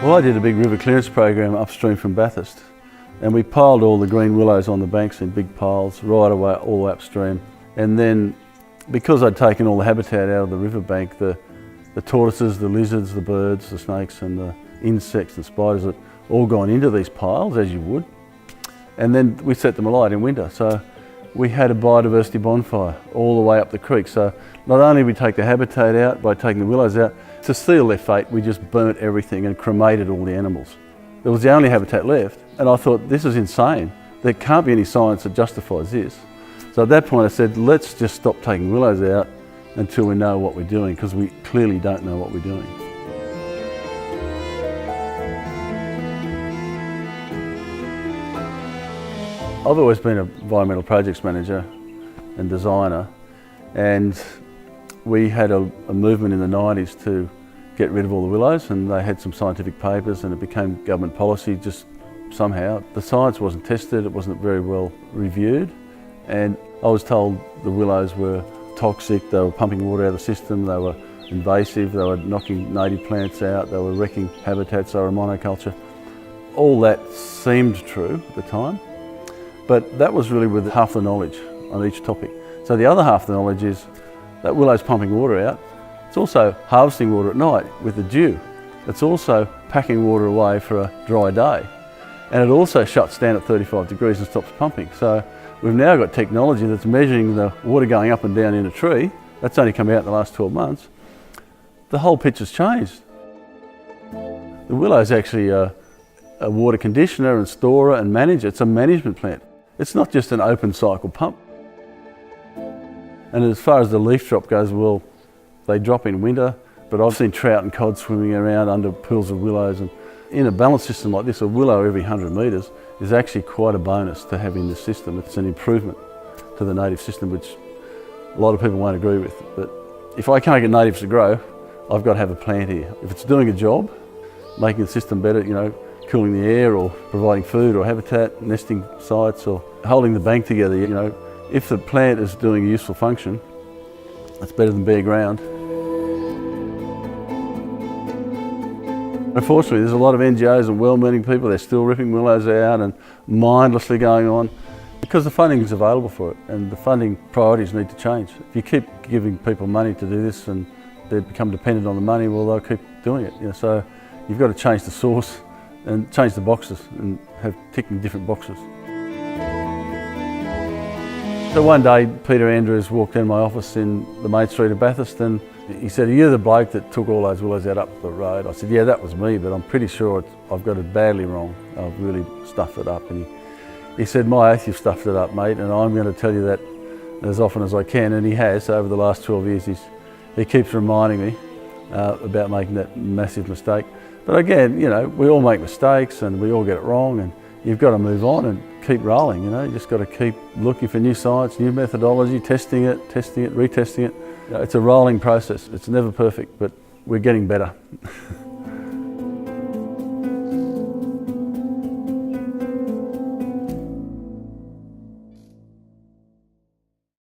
Well, I did a big river clearance program upstream from Bathurst, and we piled all the green willows on the banks in big piles right away, all the way upstream. And then, because I'd taken all the habitat out of the riverbank, the tortoises, the lizards, the birds, the snakes and the insects and spiders had all gone into these piles, as you would. And then we set them alight in winter. So we had a biodiversity bonfire all the way up the creek. So not only did we take the habitat out by taking the willows out, to seal their fate, we just burnt everything and cremated all the animals. It was the only habitat left, and I thought, this is insane. There can't be any science that justifies this. So at that point I said, let's just stop taking willows out until we know what we're doing, because we clearly don't know what we're doing. I've always been an environmental projects manager and designer, and we had a movement in the 90s to get rid of all the willows, and they had some scientific papers and it became government policy just somehow. The science wasn't tested, it wasn't very well reviewed, and I was told the willows were toxic, they were pumping water out of the system, they were invasive, they were knocking native plants out, they were wrecking habitats, they were monoculture. All that seemed true at the time, but that was really with half the knowledge on each topic. So the other half of the knowledge is that willow's pumping water out. It's also harvesting water at night with the dew. It's also packing water away for a dry day. And it also shuts down at 35 degrees and stops pumping. So we've now got technology that's measuring the water going up and down in a tree. That's only come out in the last 12 months. The whole picture's changed. The willow is actually a water conditioner and storer and manager. It's a management plant. It's not just an open cycle pump. And as far as the leaf drop goes, well, they drop in winter, but I've seen trout and cod swimming around under pools of willows. And in a balanced system like this, a willow every 100 metres is actually quite a bonus to have in this system. It's an improvement to the native system, which a lot of people won't agree with. But if I can't get natives to grow, I've got to have a plant here. If it's doing a job, making the system better, you know, cooling the air or providing food or habitat, nesting sites or holding the bank together, you know, if the plant is doing a useful function, it's better than bare ground. Unfortunately, there's a lot of NGOs and well-meaning people, they're still ripping willows out and mindlessly going on because the funding is available for it and the funding priorities need to change. If you keep giving people money to do this and they become dependent on the money, well, they'll keep doing it. You know, so you've got to change the source and change the boxes and have ticking different boxes. So one day, Peter Andrews walked in my office in the Main Street of Bathurst and he said, "Are you the bloke that took all those willows out up the road?" I said, "Yeah, that was me, but I'm pretty sure I've got it badly wrong. I've really stuffed it up." And he said, "My oath, you've stuffed it up, mate, and I'm going to tell you that as often as I can." And he has, over the last 12 years. He keeps reminding me about making that massive mistake. But again, you know, we all make mistakes and we all get it wrong, and you've got to move on and keep rolling, you know. You just got to keep looking for new science, new methodology, testing it, retesting it. You know, it's a rolling process. It's never perfect, but we're getting better.